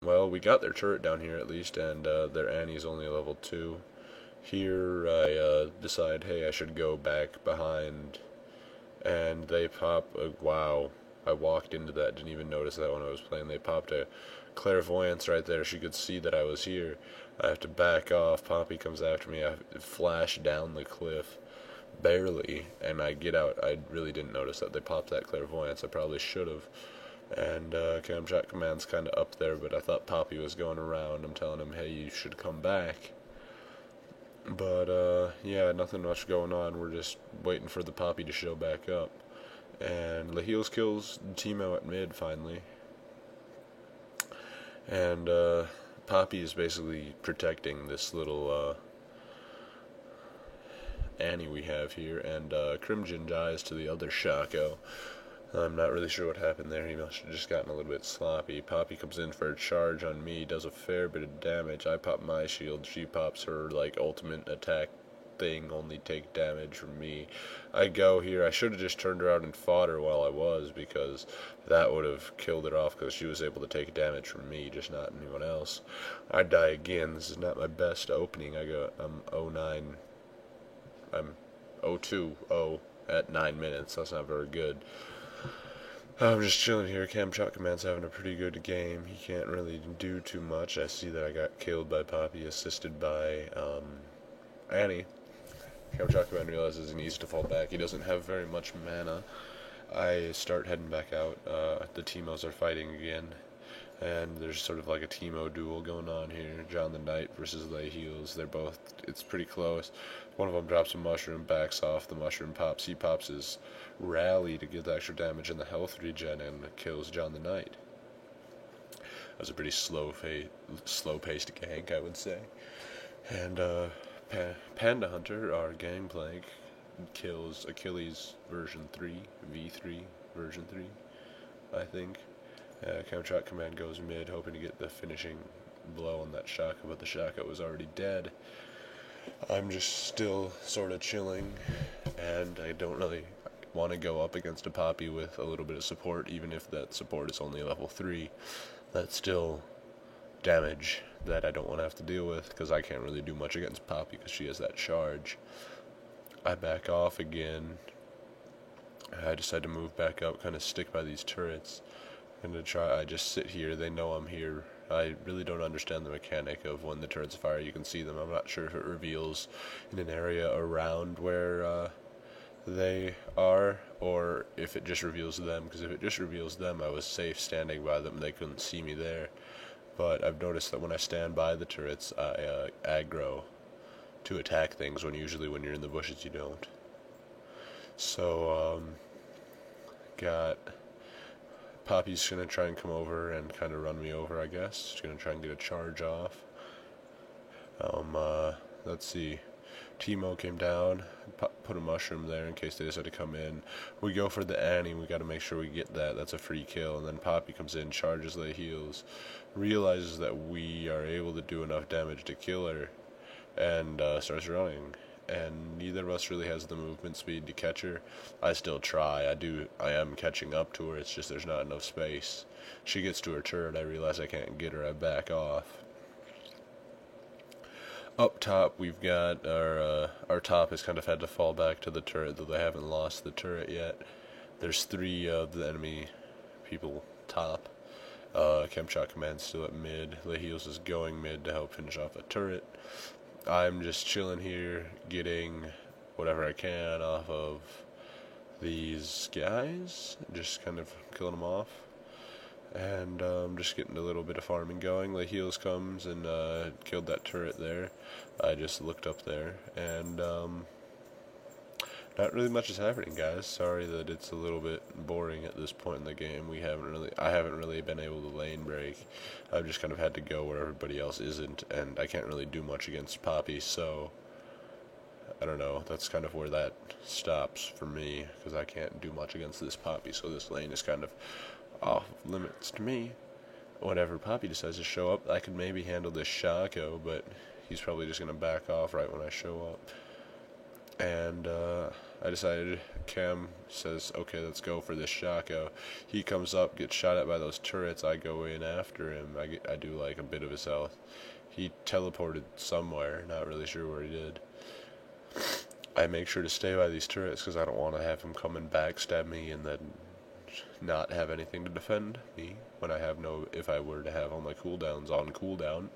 Well, we got their turret down here at least, and their Annie's only a level 2. Here I decide, hey, I should go back behind, and they pop a, wow, I walked into that, didn't even notice that when I was playing. They popped a clairvoyance right there. She could see that I was here. I have to back off. Poppy comes after me. I flash down the cliff, barely, and I get out. I really didn't notice that they popped that clairvoyance. I probably should have. And Camshot Command's kind of up there, but I thought Poppy was going around. I'm telling him, hey, you should come back. But, yeah, nothing much going on. We're just waiting for the Poppy to show back up. And Lahils kills Teemo at mid, finally. And, Poppy is basically protecting this little, Annie we have here. And, Crimson dies to the other Shaco. I'm not really sure what happened there. He must have just gotten a little bit sloppy. Poppy comes in for a charge on me, does a fair bit of damage. I pop my shield. She pops her, like, ultimate attack thing, only take damage from me. I go here. I should have just turned around and fought her while I was, because that would have killed her off, because she was able to take damage from me, just not anyone else. I die again. This is not my best opening. I'm 0-9. I'm 0-2-0 at 9 minutes. That's not very good. I'm just chilling here. Camshot Command's having a pretty good game. He can't really do too much. I see that I got killed by Poppy, assisted by Annie. Camshot Command realizes he needs to fall back. He doesn't have very much mana. I start heading back out. The Teemos are fighting again. And there's sort of like a Teemo duel going on here. John the Knight versus Lahils. It's pretty close. One of them drops a mushroom, backs off. The mushroom pops. He pops his rally to get the extra damage and the health regen and kills John the Knight. That was a pretty slow-paced gank, I would say. And Panda Hunter, our gangplank, kills Achilles version 3, V3 version 3, I think. Camshot Command goes mid, hoping to get the finishing blow on that Shaka, but the Shaka was already dead. I'm just still sort of chilling, and I don't really want to go up against a Poppy with a little bit of support, even if that support is only level 3. That's still damage that I don't want to have to deal with, because I can't really do much against Poppy because she has that charge. I back off again. I decide to move back up, kind of stick by these turrets. I just sit here. They know I'm here. I really don't understand the mechanic of when the turrets fire. You can see them. I'm not sure if it reveals in an area around where they are, or if it just reveals them. Because if it just reveals them, I was safe standing by them. They couldn't see me there. But I've noticed that when I stand by the turrets, I aggro to attack things, when usually when you're in the bushes you don't. So, got... Poppy's going to try and come over and kind of run me over, I guess. She's going to try and get a charge off. Let's see. Teemo came down, put a mushroom there in case they decide to come in. We go for the Annie. We got to make sure we get that. That's a free kill. And then Poppy comes in, charges Lahils, realizes that we are able to do enough damage to kill her, and starts running. And neither of us really has the movement speed to catch her. I still try. I am catching up to her. It's just there's not enough space. She gets to her turret. I realize I can't get her. I back off. Up top, we've got our top has kind of had to fall back to the turret, though they haven't lost the turret yet. There's 3 of the enemy people top. Camshot Command's still at mid. Lahils is going mid to help finish off a turret. I'm just chilling here, getting whatever I can off of these guys, just kind of killing them off, and just getting a little bit of farming going. Lahils comes and killed that turret there. I just looked up there, and not really much is happening, guys. Sorry that it's a little bit boring at this point in the game. I haven't really been able to lane break. I've just kind of had to go where everybody else isn't, and I can't really do much against Poppy, so I don't know. That's kind of where that stops for me, because I can't do much against this Poppy, so this lane is kind of off limits to me. Whenever Poppy decides to show up, I could maybe handle this Shaco, but he's probably just going to back off right when I show up. And I decided, Cam says, okay, let's go for this Shaco. He comes up, gets shot at by those turrets. I go in after him. I do like a bit of his health. He teleported somewhere, not really sure where he did. I make sure to stay by these turrets because I don't want to have him come and backstab me and then not have anything to defend me when I have no, if I were to have all my cooldowns on cooldown.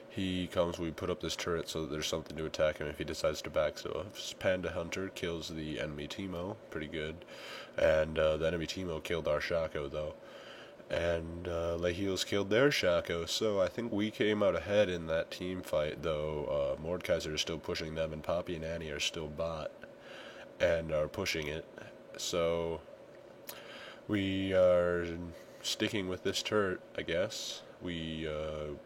He comes, we put up this turret so that there's something to attack him if he decides to back. So Panda Hunter kills the enemy Teemo, pretty good. And the enemy Teemo killed our Shaco though. And Leheels killed their Shaco, so I think we came out ahead in that team fight, though Mordekaiser is still pushing them, and Poppy and Annie are still bot, and are pushing it. So we are sticking with this turret, I guess. We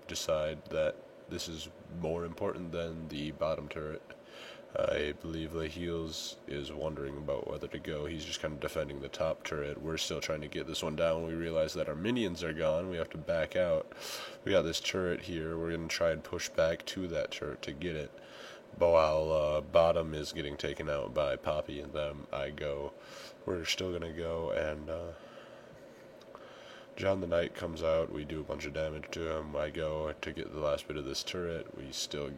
decide that this is more important than the bottom turret. I believe Leheels is wondering about whether to go. He's just kind of defending the top turret. We're still trying to get this one down. We realize that our minions are gone. We have to back out. We got this turret here. We're going to try and push back to that turret to get it. But while bottom is getting taken out by Poppy and them, I go. We're still going to go, and John the Knight comes out. We do a bunch of damage to him. I go to get the last bit of this turret. We still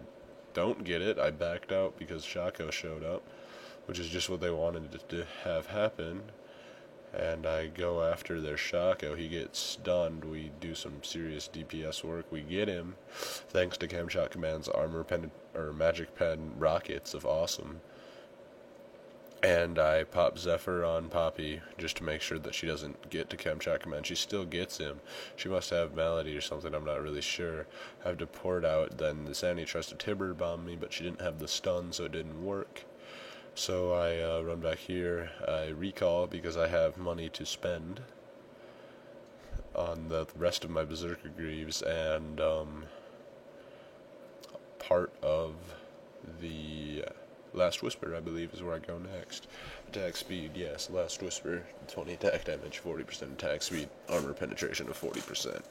don't get it. I backed out because Shaco showed up, which is just what they wanted to have happen. And I go after their Shaco. He gets stunned. We do some serious DPS work. We get him, thanks to Camshot Command's armor pen or magic pen rockets of awesome. And I pop Zephyr on Poppy just to make sure that she doesn't get to Camshot Command. She still gets him. She must have Malady or something, I'm not really sure. I have to port out, then the Sandy tries to Tibber bomb me, but she didn't have the stun, so it didn't work. So I run back here. I recall because I have money to spend on the rest of my Berserker Greaves, and part of the Last Whisper, I believe, is where I go next. Attack speed, yes, Last Whisper, 20 attack damage, 40% attack speed, armor penetration of 40%.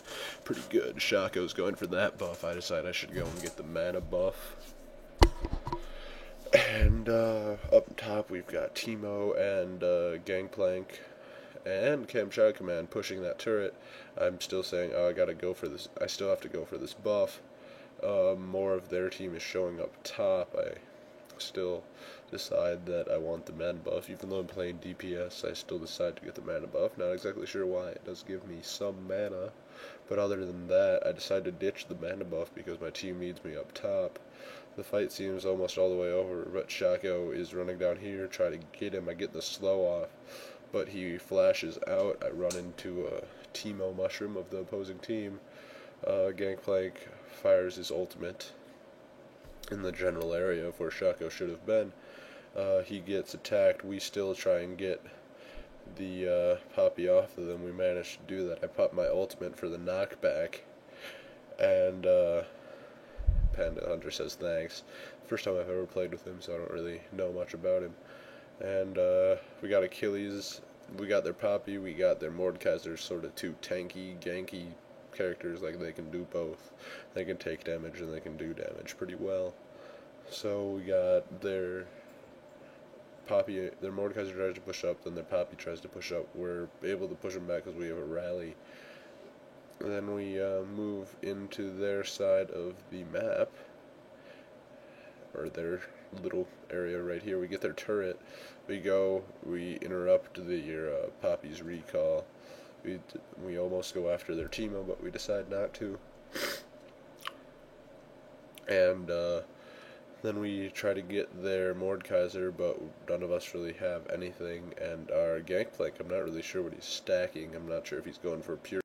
Pretty good. Shaco's going for that buff. I decide I should go and get the mana buff. And up top we've got Teemo and Gangplank and Camshot Command pushing that turret. I'm still saying, oh, I gotta go for this. I still have to go for this buff. More of their team is showing up top. I still decide that I want the mana buff. Even though I'm playing DPS, I still decide to get the mana buff. Not exactly sure why. It does give me some mana, but other than that, I decide to ditch the mana buff because my team needs me up top. The fight seems almost all the way over, but Shaco is running down here, try to get him. I get the slow off, but he flashes out. I run into a Teemo mushroom of the opposing team. Gangplank fires his ultimate in the general area of where Shaco should have been. He gets attacked. We still try and get the Poppy off of them. We managed to do that. I pop my ultimate for the knockback, and Panda Hunter says thanks. First time I've ever played with him, so I don't really know much about him. And we got Achilles, we got their Poppy, we got their Mordekaiser, sort of two tanky, ganky characters. Like, they can do both. They can take damage and they can do damage pretty well. So we got their Poppy, their Mordekaiser tries to push up, then their Poppy tries to push up. We're able to push them back because we have a rally. Then we move into their side of the map, or their little area right here. We get their turret. We go, we interrupt the Poppy's recall. We almost go after their Teemo, but we decide not to. And then we try to get their Mordekaiser, but none of us really have anything. And our Gangplank, I'm not really sure what he's stacking. I'm not sure if he's going for pure